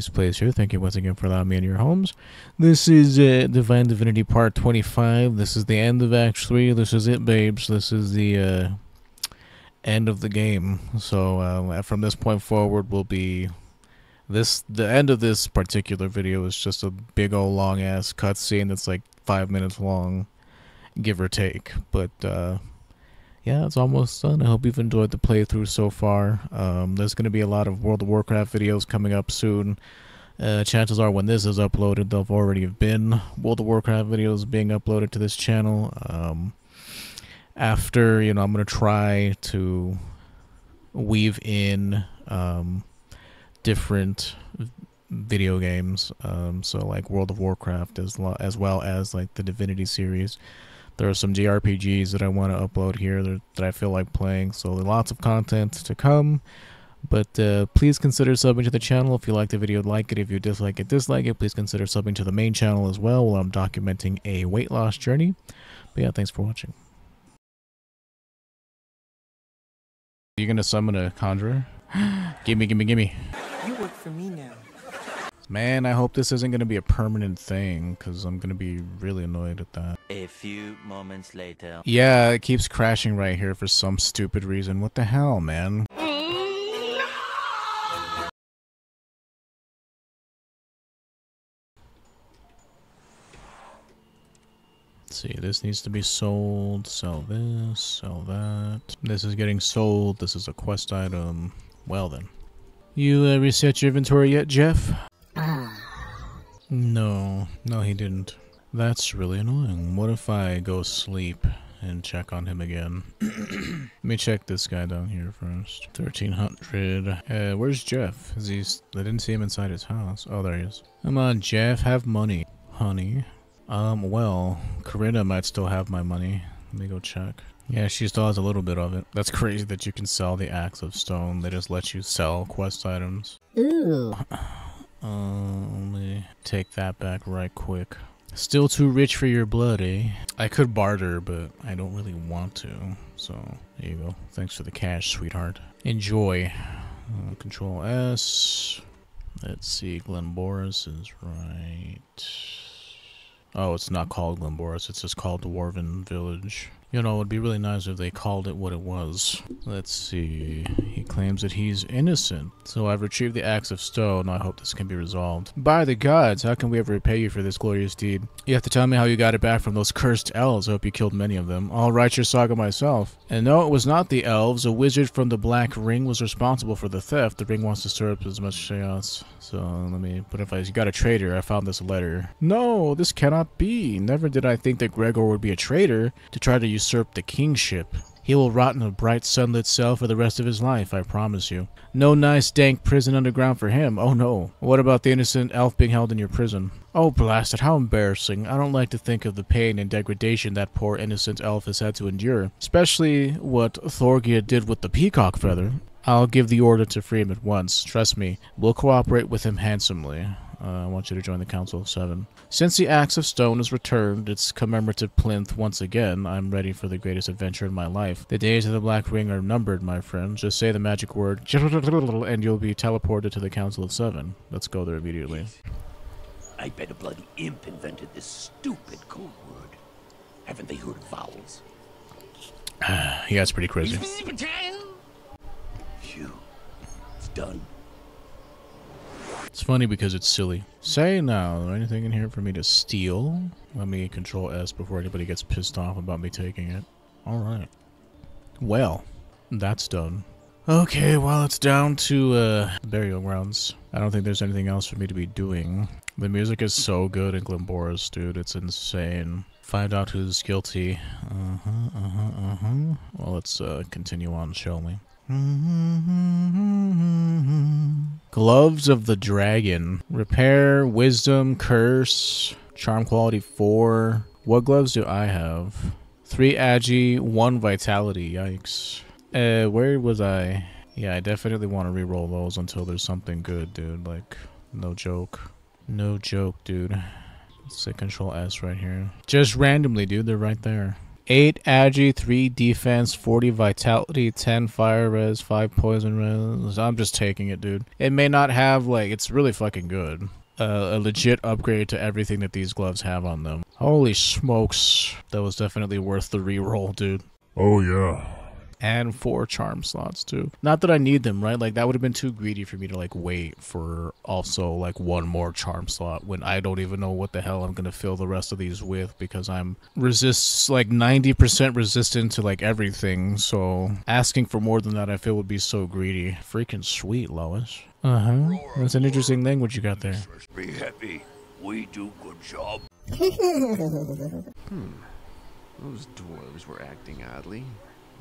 Place here. Thank you once again for allowing me in your homes. This is Divinity Part 25. This is the end of Act 3. This is it, babes. This is the end of the game. So from this point forward will be the end of this particular video is just a big old long ass cutscene that's like 5 minutes long, give or take. But yeah, it's almost done. I hope you've enjoyed the playthrough so far. There's going to be a lot of World of Warcraft videos coming up soon. Chances are when this is uploaded, there'll already have been World of Warcraft videos being uploaded to this channel. After, I'm going to try to weave in different video games. So like World of Warcraft as well as like the Divinity series. There are some JRPGs that I want to upload here that I feel like playing, so there's lots of content to come. But please consider subbing to the channel if you like the video, like it. If you dislike it, dislike it. Please consider subbing to the main channel as well while I'm documenting a weight loss journey. But yeah, thanks for watching. Are you gonna summon a conjurer? Gimme, gimme, gimme. You work for me now. Man, I hope this isn't going to be a permanent thing, because I'm going to be really annoyed at that. A few moments later. Yeah, it keeps crashing right here for some stupid reason. What the hell, man? Let's see, this needs to be sold. Sell this, sell that. This is getting sold. This is a quest item. Well then. You reset your inventory yet, Jeff? No, he didn't. That's really annoying. What if I go sleep and check on him again? Let me check this guy down here first. 1300. Where's Jeff? I didn't see him inside his house. Oh, there he is. Come on, Jeff, have money. Honey. Well, Corinna might still have my money. Let me go check. Yeah, she still has a little bit of it. That's crazy that you can sell the Axe of Stone. They just let you sell quest items. Ooh. Let me take that back right quick. Still too rich for your blood, eh? I could barter, but I don't really want to. So, there you go. Thanks for the cash, sweetheart. Enjoy. Control S. Let's see, Glenboris is right. Oh, it's not called Glenboris, it's just called Dwarven Village. You know, it would be really nice if they called it what it was. Let's see. He claims that he's innocent. So I've retrieved the Axe of Stone. I hope this can be resolved. By the gods, how can we ever repay you for this glorious deed? You have to tell me how you got it back from those cursed elves. I hope you killed many of them. I'll write your saga myself. And no, it was not the elves. A wizard from the Black Ring was responsible for the theft. The ring wants to stir up as much chaos. So let me put it. You got a traitor. I found this letter. No, this cannot be. Never did I think that Gregor would be a traitor to try to usurp the kingship. He will rot in a bright sunlit cell for the rest of his life, I promise you. No nice dank prison underground for him. Oh no. What about the innocent elf being held in your prison? Oh blast it, how embarrassing. I don't like to think of the pain and degradation that poor innocent elf has had to endure. Especially what Thorgia did with the peacock feather. I'll give the order to free him at once. Trust me, we'll cooperate with him handsomely. I want you to join the Council of Seven. Since the Axe of Stone is returned, its commemorative plinth once again, I'm ready for the greatest adventure in my life. The days of the Black Ring are numbered, my friend. Just say the magic word, and you'll be teleported to the Council of Seven. Let's go there immediately. I bet a bloody imp invented this stupid code word. Haven't they heard of vowels? Yeah, it's pretty crazy. Phew. It's done. It's funny because it's silly. Say now, is there anything in here for me to steal? Let me control S before anybody gets pissed off about me taking it. Alright. Well, that's done. Okay, well, it's down to burial grounds. I don't think there's anything else for me to be doing. The music is so good in Glenboris, dude. It's insane. Find out who's guilty. Well, let's continue on, shall we? Gloves of the Dragon. Repair, Wisdom, Curse, Charm Quality 4. What gloves do I have? 3 Agi, 1 Vitality. Yikes. Where was I? Yeah, I definitely want to re-roll those until there's something good, dude. Like, no joke. No joke, dude. Let's say Control S right here. Just randomly, dude. They're right there. 8 agi, 3 defense, 40 vitality, 10 fire res, 5 poison res. I'm just taking it, dude. It may not have, like, it's really fucking good. A legit upgrade to everything that these gloves have on them. Holy smokes. That was definitely worth the reroll, dude. Oh yeah. And 4 charm slots too. Not that I need them, right? Like that would have been too greedy for me to like wait for also like 1 more charm slot when I don't even know what the hell I'm gonna fill the rest of these with because I'm like 90% resistant to like everything. So asking for more than that I feel would be so greedy. Freaking sweet, Lois. That's an interesting language you got there. Be happy. We do good job. Those dwarves were acting oddly.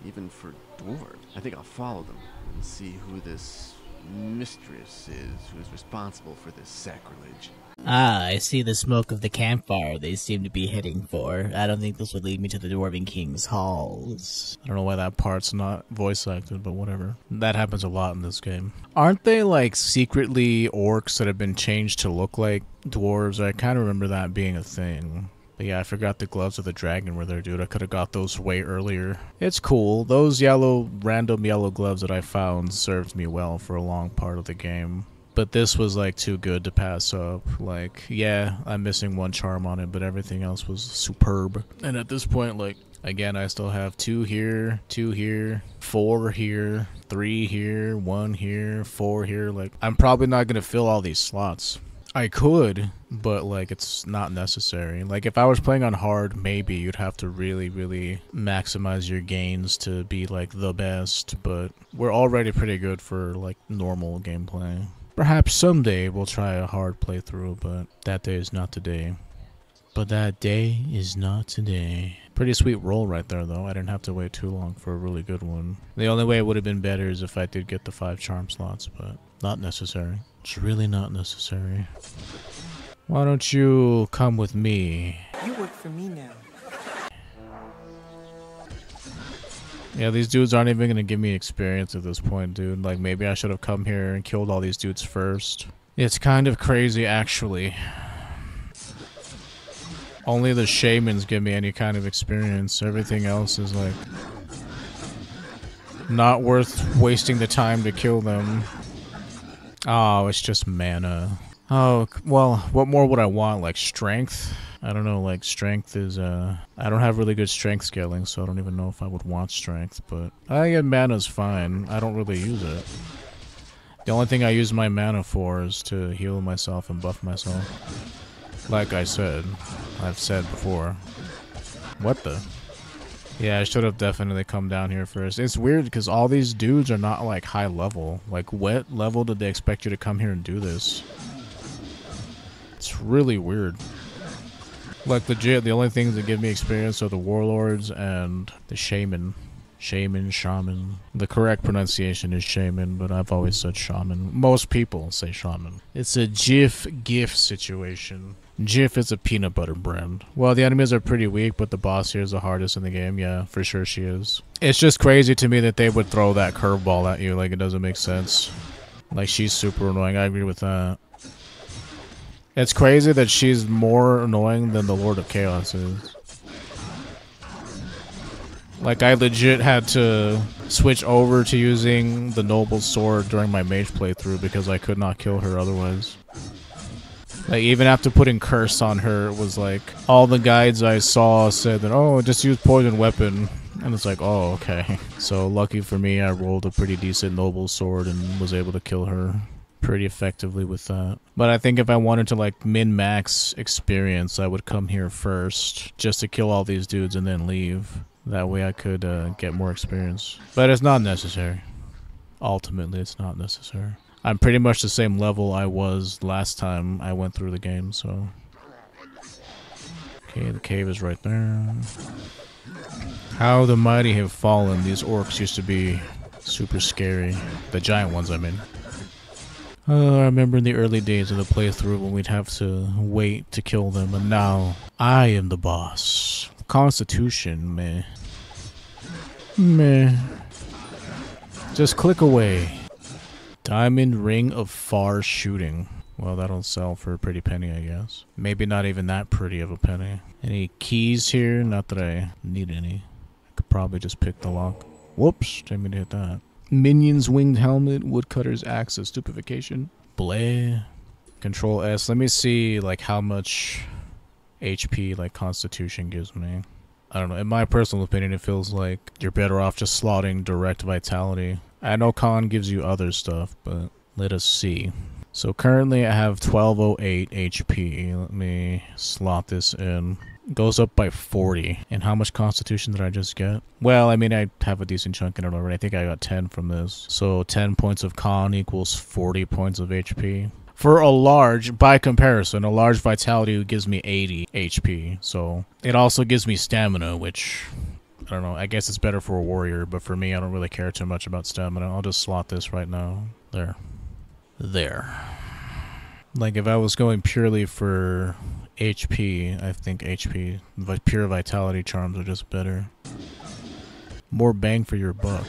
Even for dwarves. I think I'll follow them and see who this mistress is who's responsible for this sacrilege. Ah, I see the smoke of the campfire they seem to be heading for. I don't think this would lead me to the Dwarven King's halls. I don't know why that part's not voice acted, but whatever. That happens a lot in this game. Aren't they like secretly orcs that have been changed to look like dwarves? I kind of remember that being a thing. But yeah, I forgot the gloves of the dragon were there, dude. I could have got those way earlier. It's cool. Those random yellow gloves that I found served me well for a long part of the game. But this was like too good to pass up. Like, yeah, I'm missing 1 charm on it, but everything else was superb. And at this point, like, again, I still have 2 here, 2 here, 4 here, 3 here, 1 here, 4 here. Like, I'm probably not gonna fill all these slots. I could, but like it's not necessary. Like if I was playing on hard, maybe you'd have to really, really maximize your gains to be like the best, but we're already pretty good for like normal gameplay. Perhaps someday we'll try a hard playthrough, but that day is not today. But that day is not today. Pretty sweet roll right there though. I didn't have to wait too long for a really good one. The only way it would have been better is if I did get the 5 charm slots, but not necessary. It's really not necessary. Why don't you come with me? You work for me now. Yeah, these dudes aren't even gonna give me experience at this point, dude. Like, maybe I should have come here and killed all these dudes first. It's kind of crazy, actually. Only the shamans give me any kind of experience. Everything else is, like, not worth wasting the time to kill them. Oh, it's just mana. Oh, well, what more would I want? Like, strength? I don't know, like, strength is, I don't have really good strength scaling, so I don't even know if I would want strength, but I think mana's fine. I don't really use it. The only thing I use my mana for is to heal myself and buff myself. Like I said. I've said before. What the? Yeah, I should have definitely come down here first. It's weird because all these dudes are not like high level. Like what level did they expect you to come here and do this? It's really weird. Like legit, the only things that give me experience are the warlords and the shaman. Shaman. The correct pronunciation is shaman, but I've always said shaman. Most people say shaman. It's a GIF situation. Jif is a peanut butter brand. Well, the enemies are pretty weak, but the boss here is the hardest in the game. Yeah, for sure she is. It's just crazy to me that they would throw that curveball at you. Like, it doesn't make sense. Like, she's super annoying. I agree with that. It's crazy that she's more annoying than the Lord of Chaos is. Like, I legit had to switch over to using the Noble Sword during my mage playthrough because I could not kill her otherwise. Like, even after putting Curse on her, it was like, all the guides I saw said that, oh, just use Poison Weapon. And it's like, oh, okay. So, lucky for me, I rolled a pretty decent Noble Sword and was able to kill her pretty effectively with that. But I think if I wanted to, like, min-max experience, I would come here first, just to kill all these dudes and then leave. That way I could get more experience. But it's not necessary. Ultimately, it's not necessary. I'm pretty much the same level I was last time I went through the game, so... Okay, the cave is right there. How the mighty have fallen. These orcs used to be super scary. The giant ones, I mean. I remember in the early days of the playthrough when we'd have to wait to kill them, and now I am the boss. Constitution, meh. Meh. Just click away. Diamond Ring of Far Shooting. Well, that'll sell for a pretty penny, I guess. Maybe not even that pretty of a penny. Any keys here? Not that I need any. I could probably just pick the lock. Whoops, didn't mean to hit that. Minions, winged helmet, woodcutter's axe of stupefaction. Bleh. Control S. Let me see, like, how much HP, like, Constitution gives me. I don't know. In my personal opinion, it feels like you're better off just slotting direct vitality. I know Con gives you other stuff, but let us see. So currently I have 1208 HP. Let me slot this in. It goes up by 40. And how much Constitution did I just get? Well, I mean, I have a decent chunk in it already. I think I got 10 from this. So 10 points of Con equals 40 points of HP. For a large, by comparison, a large vitality gives me 80 HP. So it also gives me stamina, which, I don't know, I guess it's better for a warrior. But for me, I don't really care too much about stamina. I'll just slot this right now. There. There. Like, if I was going purely for HP, I think HP, pure vitality charms are just better. More bang for your buck.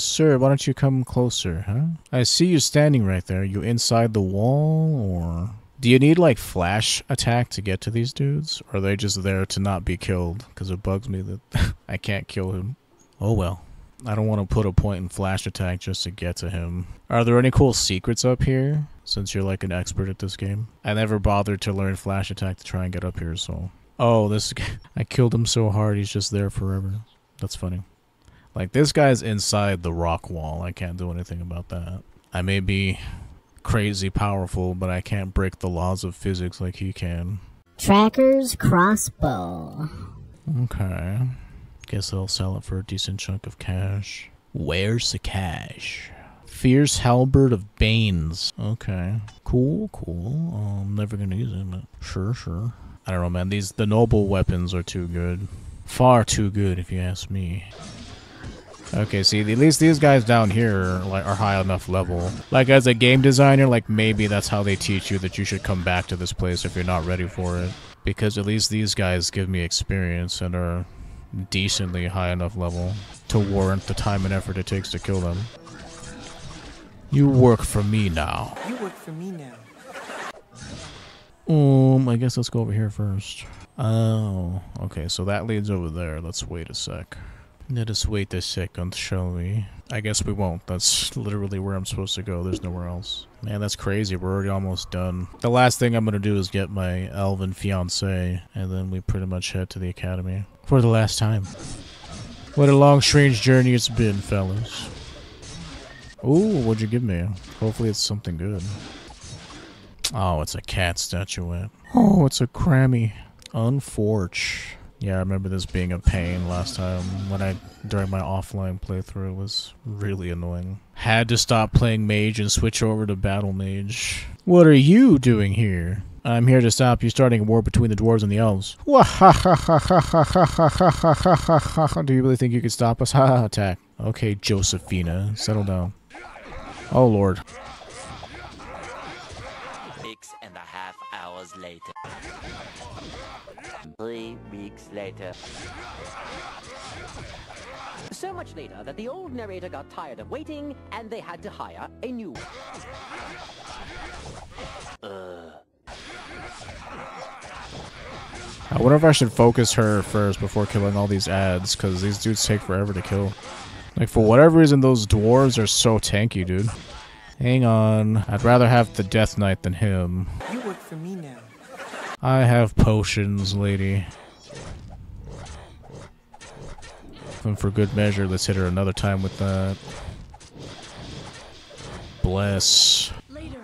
Sir, why don't you come closer, huh? I see you standing right there. You inside the wall, or... Do you need, like, flash attack to get to these dudes? Or are they just there to not be killed? Because it bugs me that I can't kill him. Oh well. I don't want to put a point in flash attack just to get to him. Are there any cool secrets up here? Since you're like an expert at this game. I never bothered to learn flash attack to try and get up here, so... Oh, this guy... I killed him so hard, he's just there forever. That's funny. Like, this guy's inside the rock wall. I can't do anything about that. I may be crazy powerful, but I can't break the laws of physics like he can. Tracker's crossbow. Okay. Guess I'll sell it for a decent chunk of cash. Where's the cash? Fierce Halberd of Banes. Okay. Cool, cool. I'm never gonna use it, but sure, sure. I don't know, man. The noble weapons are too good. Far too good, if you ask me. Okay, see, at least these guys down here are high enough level. Like, as a game designer, like, maybe that's how they teach you that you should come back to this place if you're not ready for it. Because at least these guys give me experience and are decently high enough level to warrant the time and effort it takes to kill them. You work for me now. You work for me now. I guess let's go over here first. Oh, okay, so that leads over there. Let's wait a sec. Let us wait a second, shall we? I guess we won't. That's literally where I'm supposed to go. There's nowhere else. Man, that's crazy. We're already almost done. The last thing I'm gonna do is get my elven fiancé, and then we pretty much head to the academy. For the last time. What a long, strange journey it's been, fellas. Ooh, what'd you give me? Hopefully it's something good. Oh, it's a cat statuette. Oh, it's a Grammy. Unforge. Yeah, I remember this being a pain last time during my offline playthrough. It was really annoying. Had to stop playing mage and switch over to battle mage. What are you doing here? I'm here to stop you starting a war between the dwarves and the elves. Do you really think you could stop us? Ha! Attack. Okay, Josephina, settle down. Oh lord. 6.5 hours later. 3 weeks later. So much later that the old narrator got tired of waiting and they had to hire a new one. I wonder if I should focus her first before killing all these ads, because these dudes take forever to kill. Like, for whatever reason, those dwarves are so tanky, dude. Hang on. I'd rather have the Death Knight than him. You work for me now. I have potions, lady. And for good measure, let's hit her another time with that. Bless. Later,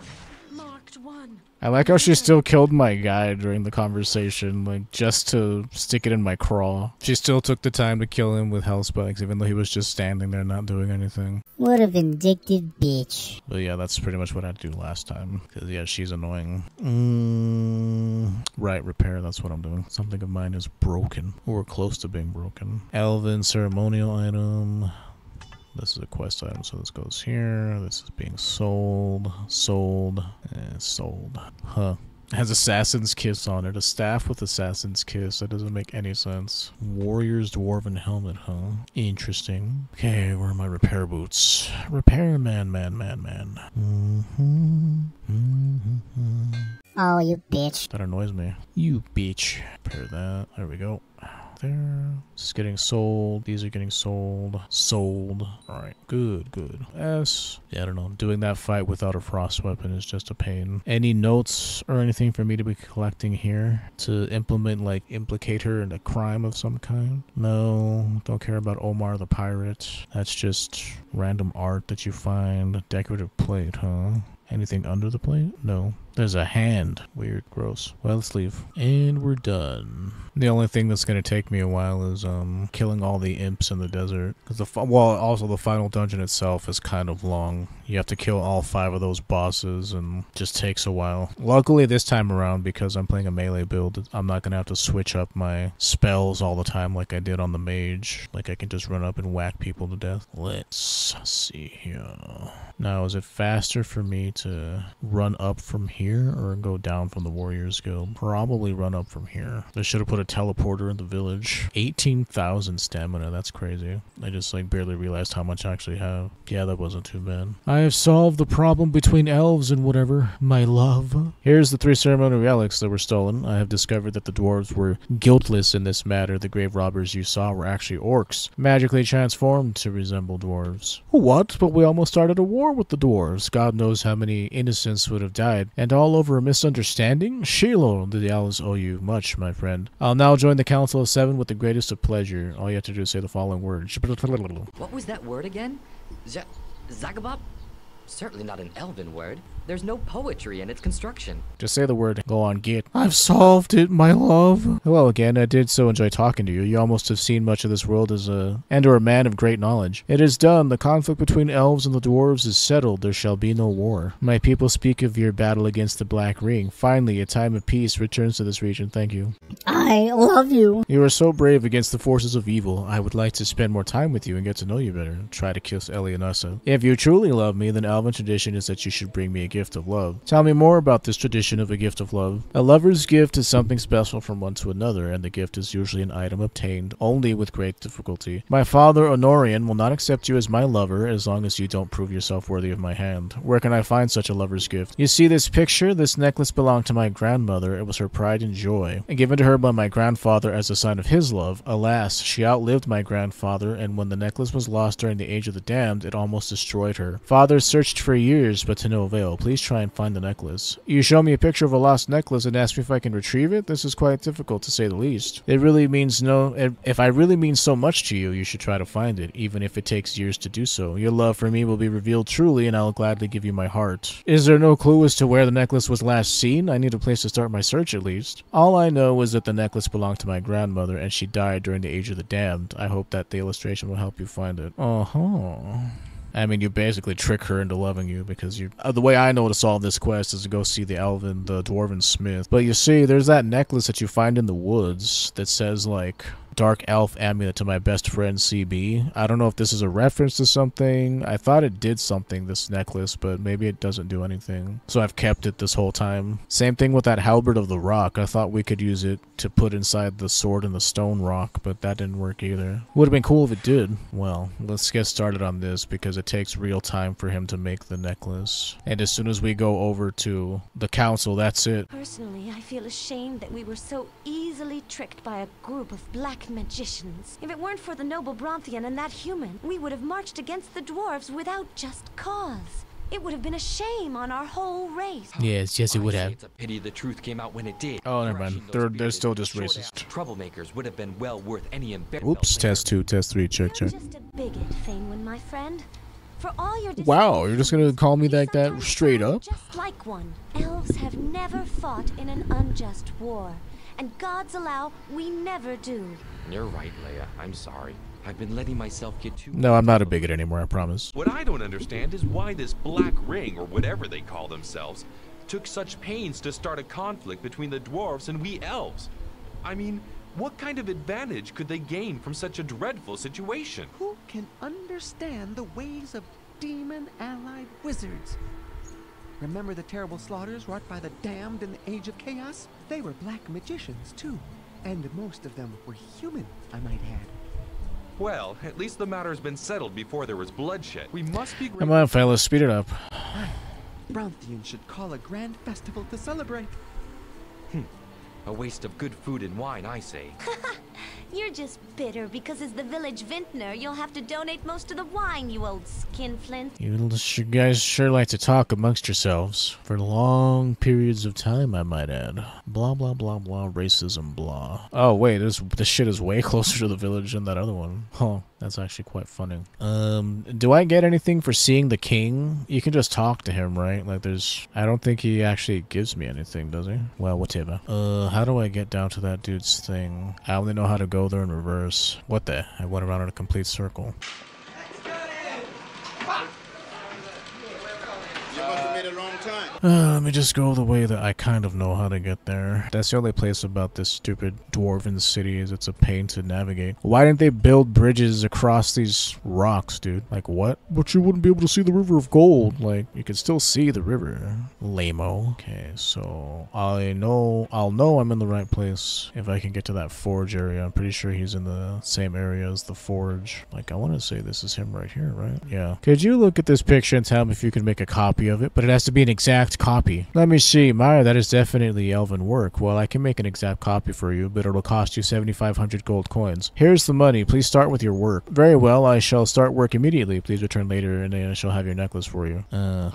marked 1. I like how she still killed my guy during the conversation, like, just to stick it in my craw. She still took the time to kill him with hell spikes, even though he was just standing there not doing anything. What a vindictive bitch. But yeah, that's pretty much what I had to do last time. Because, yeah, she's annoying. Right, repair, that's what I'm doing. Something of mine is broken. Or close to being broken. Elven ceremonial item. This is a quest item, so this goes here. This is being sold. Sold. And sold. Huh. It has Assassin's Kiss on it. A staff with Assassin's Kiss. That doesn't make any sense. Warrior's Dwarven Helmet, huh? Interesting. Okay, where are my repair boots? Repair man. Oh, you bitch. That annoys me. You bitch. Repair that. There we go. There. This is getting sold. These are getting sold. Sold. Alright, good, good. S. Yeah, I don't know. Doing that fight without a frost weapon is just a pain. Any notes or anything for me to be collecting here to implement, like, implicate her in a crime of some kind? No. Don't care about Omar the pirate. That's just random art that you find. Decorative plate, huh? Anything under the plate? No. There's a hand. Weird. Gross. Well, let's leave. And we're done. The only thing that's going to take me a while is killing all the imps in the desert. Because also the final dungeon itself is kind of long. You have to kill all 5 of those bosses and just takes a while. Luckily this time around, because I'm playing a melee build, I'm not going to have to switch up my spells all the time like I did on the mage. Like I can just run up and whack people to death. Let's see here. Now, is it faster for me to run up from here or go down from the Warriors Guild? Probably run up from here. They should have put a teleporter in the village. 18,000 stamina, that's crazy. I just like barely realized how much I actually have. Yeah, that wasn't too bad. I have solved the problem between elves and whatever, my love. Here's the 3 ceremonial relics that were stolen. I have discovered that the dwarves were guiltless in this matter. The grave robbers you saw were actually orcs, magically transformed to resemble dwarves. What? But we almost started a war with the dwarves. God knows how many innocents would have died, and all over a misunderstanding? Shiloh, the elves owe you much, my friend. I'll now join the Council of 7 with the greatest of pleasure. All you have to do is say the following words. What was that word again? Zagabop? Certainly not an elven word. There's no poetry in its construction. Just say the word. Go on, git. I've solved it, my love. Hello again. I did so enjoy talking to you. You almost have seen much of this world as a man of great knowledge. It is done. The conflict between elves and the dwarves is settled. There shall be no war. My people speak of your battle against the Black Ring. Finally, a time of peace returns to this region. Thank you. I love you. You are so brave against the forces of evil. I would like to spend more time with you and get to know you better. Try to kiss Ellie and Ussa. If you truly love me, then elven tradition is that you should bring me a gift of love. Tell me more about this tradition of a gift of love. A lover's gift is something special from one to another, and the gift is usually an item obtained only with great difficulty. My father, Honorian, will not accept you as my lover as long as you don't prove yourself worthy of my hand. Where can I find such a lover's gift? You see this picture? This necklace belonged to my grandmother. It was her pride and joy, and given to her by my grandfather as a sign of his love. Alas, she outlived my grandfather, and when the necklace was lost during the Age of the Damned, it almost destroyed her. Father searched for years, but to no avail. Please try and find the necklace. You show me a picture of a lost necklace and ask me if I can retrieve it? This is quite difficult, to say the least. If I really mean so much to you, you should try to find it, even if it takes years to do so. Your love for me will be revealed truly, and I will gladly give you my heart. Is there no clue as to where the necklace was last seen? I need a place to start my search, at least. All I know is that the necklace belonged to my grandmother, and she died during the Age of the Damned. I hope that the illustration will help you find it. I mean, you basically trick her into loving you because the way I know to solve this quest is to go see the dwarven smith. But you see, there's that necklace that you find in the woods that says, like, Dark Elf Amulet to my best friend CB. I don't know if this is a reference to something. I thought it did something, this necklace, but maybe it doesn't do anything. So I've kept it this whole time. Same thing with that Halberd of the Rock. I thought we could use it to put inside the sword in the stone rock, but that didn't work either. Would have been cool if it did. Well, let's get started on this because it takes real time for him to make the necklace. And as soon as we go over to the council, that's it. Personally, I feel ashamed that we were so easily tricked by a group of black magicians. If it weren't for the noble Bronthian and that human, we would have marched against the dwarves without just cause. It would have been a shame on our whole race. Yes, it would have. It's a pity the truth came out when it did. Oh, never mind. They're still just racist. Troublemakers would have been well worth any embarrassment. Oops, test 2, test 3, check. You're just a bigot, Thainwyn, my friend. For all your wow, you're just gonna call me like that straight up? Just like one. Elves have never fought in an unjust war. And gods allow, we never do. You're right, Leia. I'm sorry. I've been letting myself get too... No, I'm not a bigot anymore, I promise. What I don't understand is why this Black Ring, or whatever they call themselves, took such pains to start a conflict between the dwarves and we elves. I mean, what kind of advantage could they gain from such a dreadful situation? Who can understand the ways of demon-allied wizards? Remember the terrible slaughters wrought by the damned in the Age of Chaos? They were black magicians, too. And most of them were human, I might add. Well, at least the matter's been settled before there was bloodshed. We must be... Come on, fellas, speed it up. Bronthians should call a grand festival to celebrate. A waste of good food and wine, I say. You're just bitter because as the village vintner, you'll have to donate most of the wine, you old skinflint. You guys sure like to talk amongst yourselves. For long periods of time, I might add. Blah, blah, blah, blah, racism, blah. Oh, wait, this shit is way closer to the village than that other one. Huh, that's actually quite funny. Do I get anything for seeing the king? You can just talk to him, right? Like, I don't think he actually gives me anything, does he? Well, whatever. How do I get down to that dude's thing? I only know how to go there in reverse. What the? I went around in a complete circle. Let me just go the way that I kind of know how to get there. That's the only place about this stupid dwarven city is it's a pain to navigate. Why didn't they build bridges across these rocks, dude? Like, what? But you wouldn't be able to see the river of gold. Like, you could still see the river. Lame-o. Okay, so I'll know I'm in the right place if I can get to that forge area. I'm pretty sure he's in the same area as the forge. Like, I want to say this is him right here, right? Yeah. Could you look at this picture and tell me if you can make a copy of it? But it has to be an exact copy. Let me see. Maya, that is definitely elven work. Well, I can make an exact copy for you, but it'll cost you 7,500 gold coins. Here's the money. Please start with your work. Very well, I shall start work immediately. Please return later, and then I shall have your necklace for you. Yeah,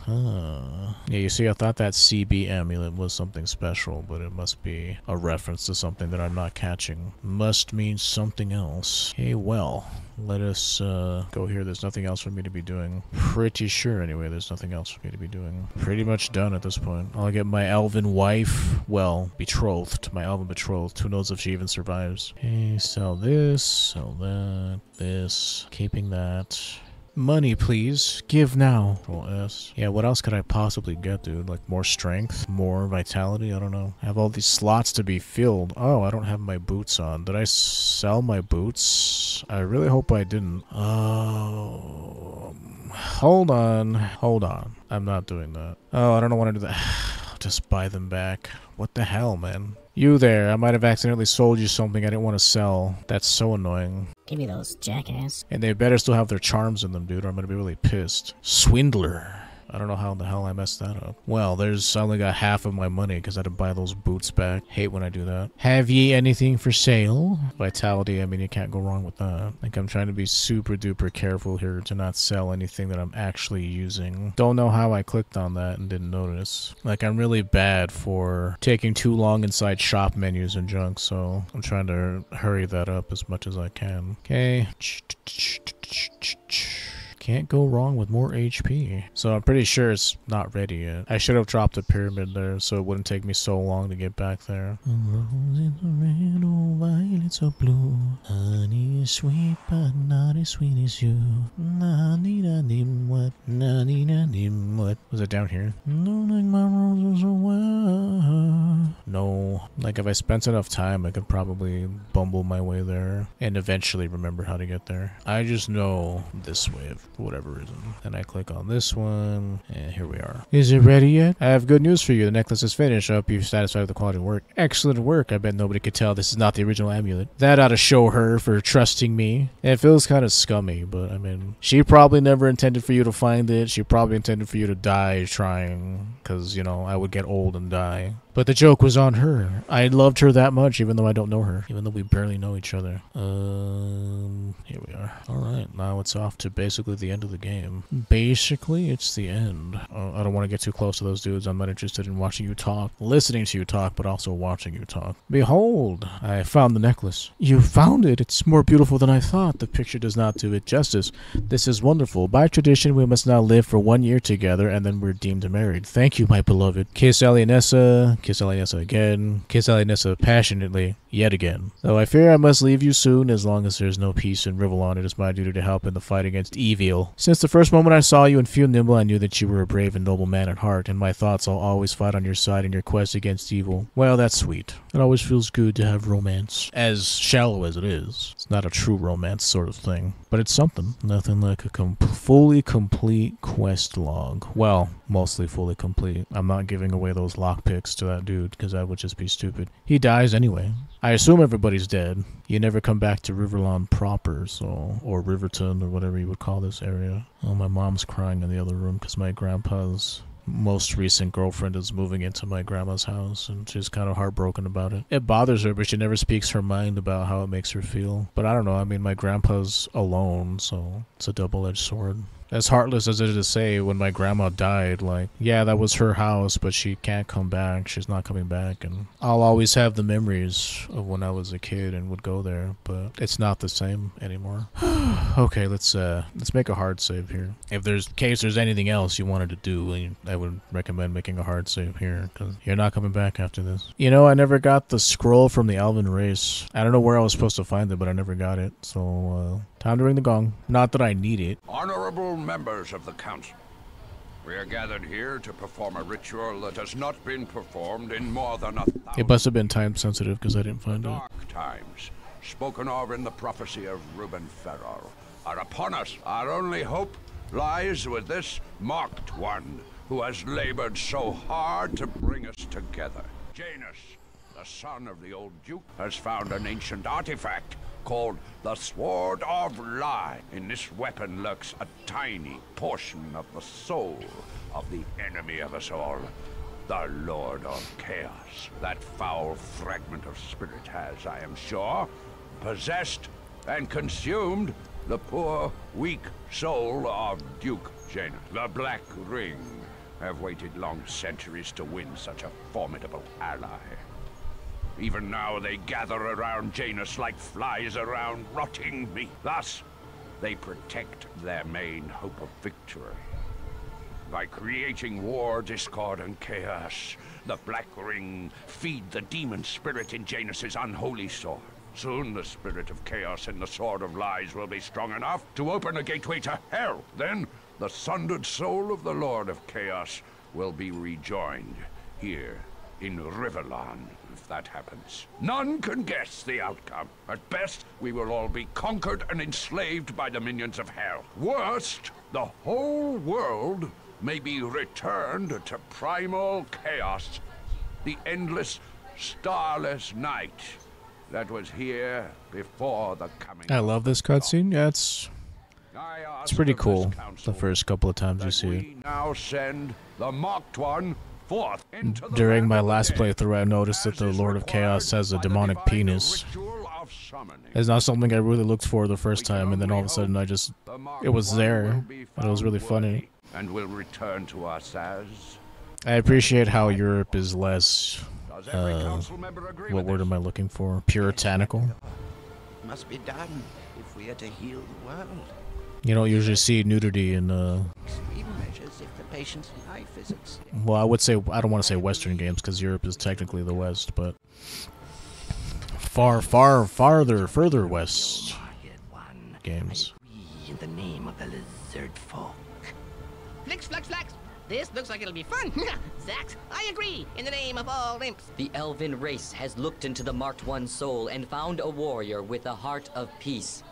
you see, I thought that CB amulet was something special, but it must be a reference to something that I'm not catching. Must mean something else. Okay, well, let us go here. There's nothing else for me to be doing. Pretty sure, anyway, there's nothing else for me to be doing. Pretty much done at this point. I'll get my elven wife, well, betrothed. My elven betrothed. Who knows if she even survives. Okay, sell this, sell that, this. Keeping that. Money, please. Give now. Control S. Yeah, what else could I possibly get, dude? Like, more strength? More vitality? I don't know. I have all these slots to be filled. Oh, I don't have my boots on. Did I sell my boots? I really hope I didn't. Oh. Hold on. Hold on. I'm not doing that. Oh, I don't want to do that. I'll just buy them back. What the hell, man? You there. I might have accidentally sold you something I didn't want to sell. That's so annoying. Give me those, jackass. And they better still have their charms in them, dude, or I'm gonna be really pissed. Swindler. I don't know how the hell I messed that up. Well, I only got half of my money because I had to buy those boots back. Hate when I do that. Have ye anything for sale? Vitality, I mean, you can't go wrong with that. Like, I'm trying to be super duper careful here to not sell anything that I'm actually using. Don't know how I clicked on that and didn't notice. Like, I'm really bad for taking too long inside shop menus and junk, so I'm trying to hurry that up as much as I can. Okay. Can't go wrong with more HP. So I'm pretty sure it's not ready yet. I should have dropped a pyramid there so it wouldn't take me so long to get back there. Roses are red, oh, violets are blue. Honey is sweet, but not as sweet as you. What? Was it down here? Don't like my roses so well. No. Like, if I spent enough time, I could probably bumble my way there and eventually remember how to get there. I just know this way for whatever reason. And I click on this one, and here we are. Is it ready yet? I have good news for you. The necklace is finished. I hope you're satisfied with the quality of work. Excellent work. I bet nobody could tell this is not the original amulet. That ought to show her for trusting me. It feels kind of scummy, but I mean, she probably never intended for you to find it. She probably intended for you to die trying, because, you know, I would get old and die. But the joke was on her. I loved her that much, even though I don't know her. Even though we barely know each other. Here we are. Alright, now it's off to basically the end of the game. Basically, it's the end. I don't want to get too close to those dudes. I'm not interested in watching you talk. Listening to you talk, but also watching you talk. Behold, I found the necklace. You found it? It's more beautiful than I thought. The picture does not do it justice. This is wonderful. By tradition, we must now live for 1 year together, and then we're deemed married. Thank you, my beloved. Kiss Alienessa. Kiss Alienessa again. Kiss Alienessa passionately, yet again. Though I fear I must leave you soon, as long as there's no peace in Rivellon, it is my duty to help in the fight against evil. Since the first moment I saw you in Few Nimble, I knew that you were a brave and noble man at heart, and my thoughts will always fight on your side in your quest against evil. Well, that's sweet. It always feels good to have romance. As shallow as it is. It's not a true romance sort of thing, but it's something. Nothing like a fully complete quest log. Well, mostly fully complete. I'm not giving away those lockpicks to that dude, because that would just be stupid. He dies anyway. I assume everybody's dead. You never come back to Riverlawn proper, so, or Riverton, or whatever you would call this area. Oh, my mom's crying in the other room because my grandpa's most recent girlfriend is moving into my grandma's house, and she's kind of heartbroken about it. It bothers her, but she never speaks her mind about how it makes her feel. But I don't know, I mean, my grandpa's alone, so it's a double-edged sword. As heartless as it is to say, when my grandma died, like, yeah, that was her house, but she can't come back. She's not coming back, and I'll always have the memories of when I was a kid and would go there, but it's not the same anymore. Okay, let's make a hard save here. If there's anything else you wanted to do, I would recommend making a hard save here, because you're not coming back after this. You know, I never got the scroll from the Elven race. I don't know where I was supposed to find it, but I never got it, so time to ring the gong. Not that I need it. Honorable members of the council, we are gathered here to perform a ritual that has not been performed in more than 1,000 It must have been time sensitive because I didn't find it. dark times, spoken of in the prophecy of Reuben Ferrell, are upon us. Our only hope lies with this marked one who has labored so hard to bring us together. Janus, the son of the old duke, has found an ancient artifact called the Sword of Lie. In this weapon lurks a tiny portion of the soul of the enemy of us all, the Lord of Chaos. That foul fragment of spirit has, I am sure, possessed and consumed the poor, weak soul of Duke Janus. The Black Ring have waited long centuries to win such a formidable ally. Even now they gather around Janus like flies around rotting meat. Thus, they protect their main hope of victory. By creating war, discord, and chaos, the Black Ring feed the demon spirit in Janus's unholy sword. Soon the spirit of chaos in the Sword of Lies will be strong enough to open a gateway to hell. Then, the sundered soul of the Lord of Chaos will be rejoined here in Rivellon. If that happens, none can guess the outcome. At best, we will all be conquered and enslaved by the minions of hell. Worst, the whole world may be returned to primal chaos. The endless, starless night that was here before the coming. I love this cutscene. Yeah, it's pretty cool. The first couple of times you see it. We now send the marked one forth into the During my last playthrough, I noticed that the Lord of Chaos has a demonic penis. It's not something I really looked for the first time, and then all of a sudden it was there, and it was really funny. And will return to us as... I appreciate how Europe is less, what word am I looking for? Puritanical? Must be done if we are to heal the world. You don't usually see nudity in, Extreme measures if the patient's life is at stake. well, I don't want to say Western games, because Europe is technically the West, but further west games. In the name of the lizard folk. Flix, flux, flux. This looks like it'll be fun. Zax, I agree, in the name of all imps. The elven race has looked into the Marked One soul and found a warrior with a heart of peace.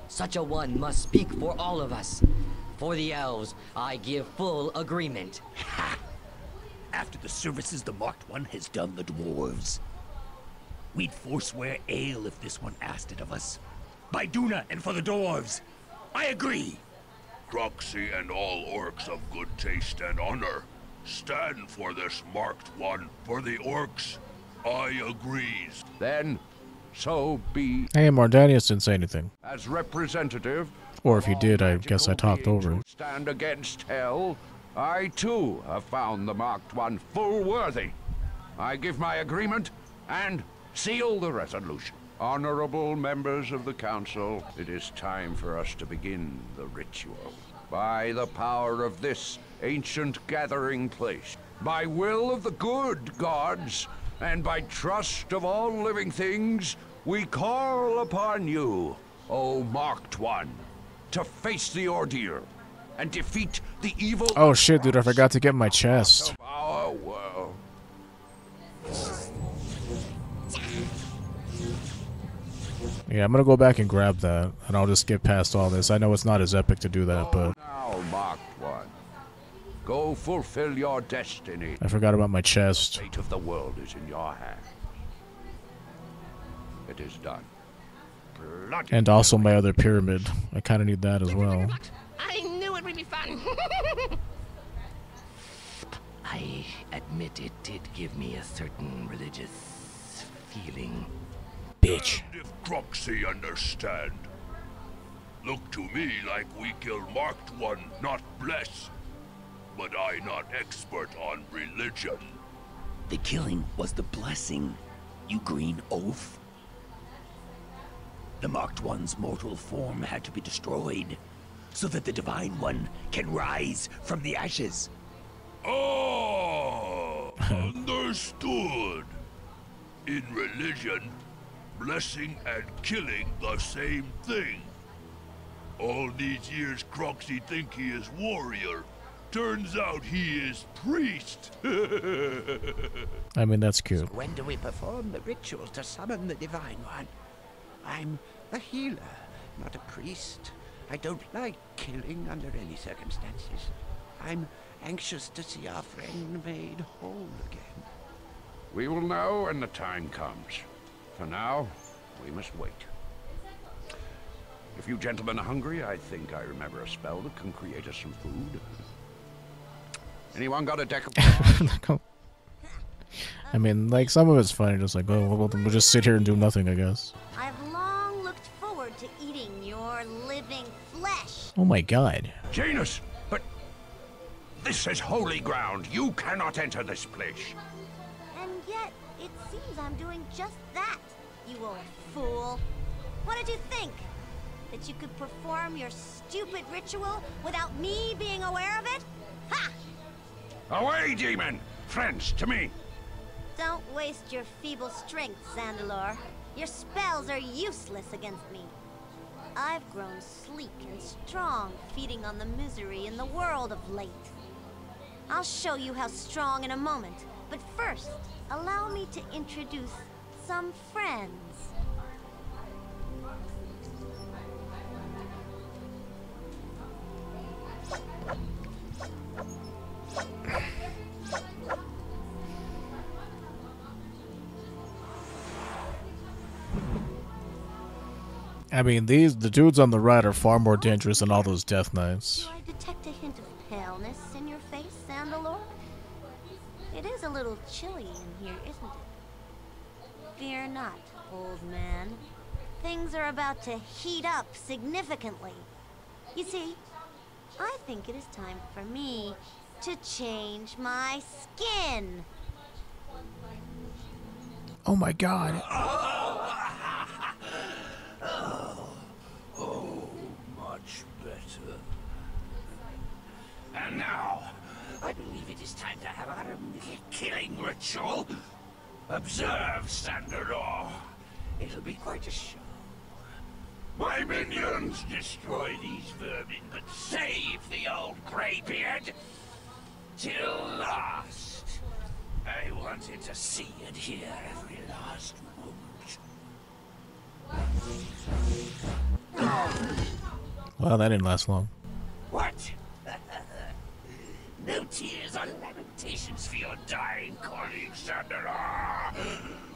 Such a one must speak for all of us. For the elves, I give full agreement. Ha! After the services the Marked One has done the dwarves, we'd forswear ale if this one asked it of us. By Duna and for the dwarves, I agree. Droxy and all orcs of good taste and honor, stand for this Marked One. For the orcs, I agrees. Then, so be... Hey, Mardanius didn't say anything. As representative... Or if he did, I guess I talked over it. ...stand against hell, I too have found the Marked One full worthy. I give my agreement and seal the resolution. Honorable members of the council, it is time for us to begin the ritual. By the power of this ancient gathering place, by will of the good gods, and by trust of all living things, we call upon you, O Marked One, to face the ordeal and defeat the evil... Oh shit, dude, I forgot to get my chest. Our world. Yeah, I'm gonna go back and grab that, and I'll just get past all this. I know it's not as epic to do that, but... Now, Marked One, go fulfill your destiny. I forgot about my chest. The fate of the world is in your hands. It is done. And also my other pyramid. I kind of need that as well. I knew it would be fun. I admit it did give me a certain religious feeling. Bitch. And if Croxy understand. Look to me like we kill marked one, not bless. But I not expert on religion. The killing was the blessing, you green oaf. The Marked One's mortal form had to be destroyed, so that the Divine One can rise from the ashes. Oh, understood. In religion, blessing and killing the same thing. All these years Croxy think he is warrior. Turns out he is priest. I mean, that's cute. So when do we perform the ritual to summon the Divine One? I'm a healer, not a priest. I don't like killing under any circumstances. I'm anxious to see our friend made whole again. We will know when the time comes. For now, we must wait. If you gentlemen are hungry, I think I remember a spell that can create us some food. Anyone got a deck of I mean, like, some of it's funny, just like, oh, we'll just sit here and do nothing, I guess. I've long looked forward to eating your living flesh. Oh my god. Janus, but this is holy ground. You cannot enter this place. And yet, it seems I'm doing just that, you old fool. What did you think? That you could perform your stupid ritual without me being aware of it? Ha! Away, demon! Friends, to me! Don't waste your feeble strength, Zandelor. Your spells are useless against me. I've grown sleek and strong, feeding on the misery in the world of late. I'll show you how strong in a moment, but first, allow me to introduce some friends. I mean, the dudes on the right are far more dangerous than all those Death Knights. Do I detect a hint of paleness in your face, Zandelor? It is a little chilly in here, isn't it? Fear not, old man. Things are about to heat up significantly. You see, I think it is time for me to change my skin. Oh my god. Oh, much better. And now, I believe it is time to have our killing ritual. Observe, Zandelor. It'll be quite a show. My minions destroy these vermin, but save the old greybeard. Till last, I wanted to see and hear every last moment. Well, that didn't last long. What? No tears or lamentations for your dying colleague, Zandelor.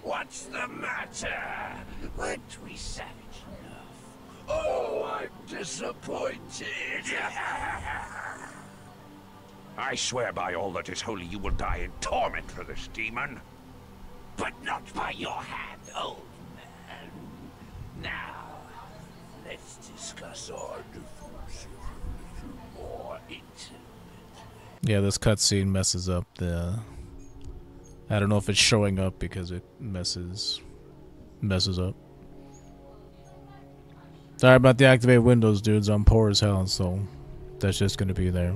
What's the matter? Weren't we savage enough? Oh, I'm disappointed. I swear by all that is holy, you will die in torment for this demon. But not by your hand, old man. Now, let's discuss our differences a little more intimately. Yeah, this cutscene messes up the... I don't know if it's showing up because it messes up. Sorry about the activate windows, dudes. I'm poor as hell, so that's just gonna be there.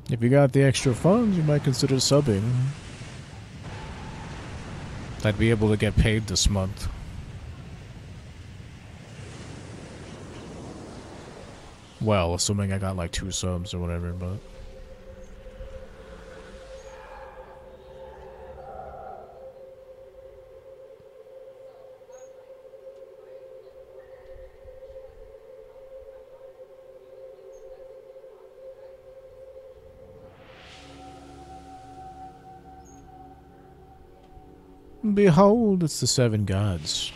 If you got the extra funds, you might consider subbing. I'd be able to get paid this month. Well, assuming I got like 2 subs or whatever, but... Behold, it's the 7 gods.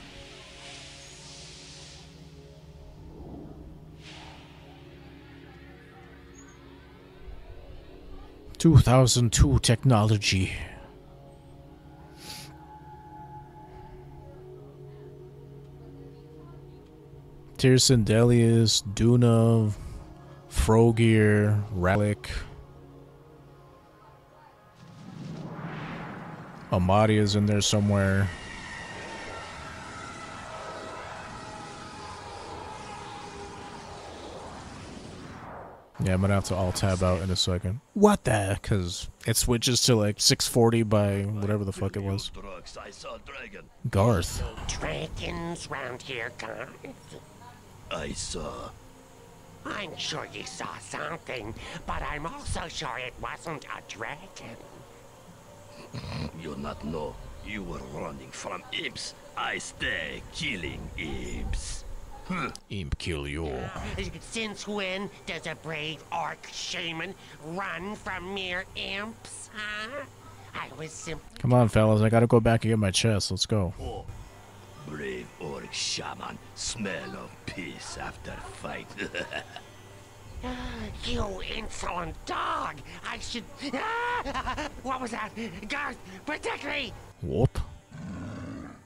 2002 technology. Tirsan, Delius, Duna, Frogir, Relic. Amadia's in there somewhere. Yeah, I'm gonna have to alt-tab out in a second. What the? Because it switches to like 640 by whatever the fuck it was. Garth. Dragons round here, Garth? I saw. I'm sure you saw something, but I'm also sure it wasn't a dragon. You not know. You were running from imps. I stay killing imps. Imp kill you. Since when does a brave orc shaman run from mere imps, huh? I was simply... Come on, fellas. I gotta go back and get my chest. Let's go. Oh, brave orc shaman. Smell of peace after fight. You insolent dog! I should... What was that? Garth, protect me! What?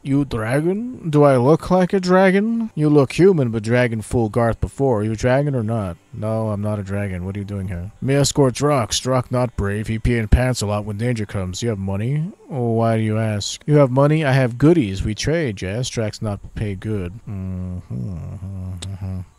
You dragon? Do I look like a dragon? You look human, but dragon fool Garth before. Are you a dragon or not? No, I'm not a dragon. What are you doing here? Me escort Drock. Drock not brave. He pee in pants a lot when danger comes. You have money? Oh, why do you ask? You have money? I have goodies. We trade, yes? Drack's not pay good.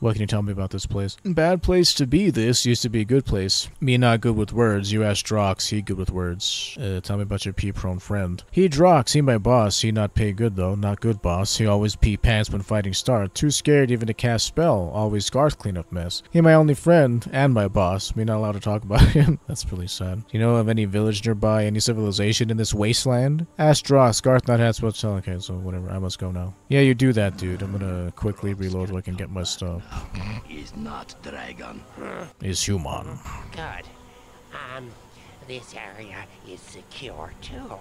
What can you tell me about this place? Bad place to be. This used to be a good place. Me not good with words. You ask Drox. He good with words. Tell me about your pee-prone friend. He Drox. He my boss. He not pay good though. Not good boss. He always pee pants when fighting start. Too scared even to cast spell. Always scars clean up mess. He my only friend and my boss. Me not allowed to talk about him. That's really sad. Do you know of any village nearby? Any civilization in this wasteland? Ask Drox. Garth not had supposed to tell. Okay, so whatever. I must go now. Yeah, you do that, dude. I'm gonna quickly reload so I can get my stuff. Is not dragon. Is human. Good. This area is secure too.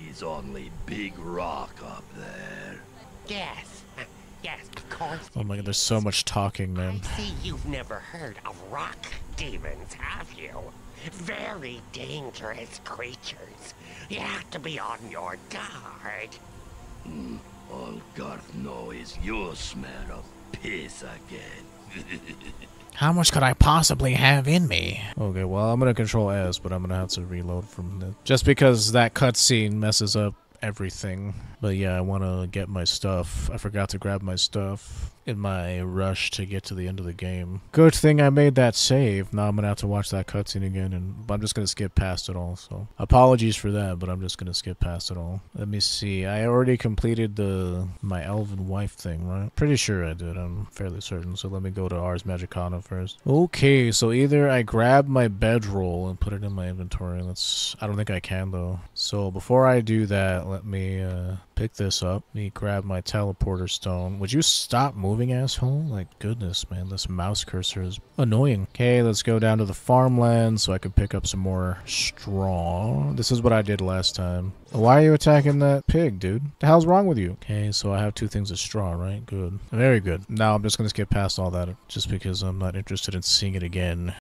Is only big rock up there. Yes. Yes, of course. Oh my god, there's so much talking, man. I see you've never heard of rock demons, have you? Very dangerous creatures. You have to be on your guard. All Garth know is you smell of piss again. How much could I possibly have in me? Okay, well, I'm gonna control S, but I'm gonna have to reload from the... Just because that cutscene messes up everything. But yeah, I want to get my stuff. I forgot to grab my stuff in my rush to get to the end of the game. Good thing I made that save. Now I'm gonna have to watch that cutscene again, and I'm just gonna skip past it all. So apologies for that, but I'm just gonna skip past it all. Let me see. I already completed my elven wife thing, right? Pretty sure I did. I'm fairly certain. So let me go to Ars Magicana first. Okay, so either I grab my bedroll and put it in my inventory. I don't think I can though. So before I do that, let me pick this up. Let me grab my teleporter stone. Would you stop moving, asshole? Like, goodness, man, this mouse cursor is annoying. Okay, let's go down to the farmland so I can pick up some more straw. This is what I did last time. Why are you attacking that pig, dude? The hell's wrong with you? Okay, so I have 2 things of straw, right? Good. Very good. Now I'm just gonna skip past all that just because I'm not interested in seeing it again.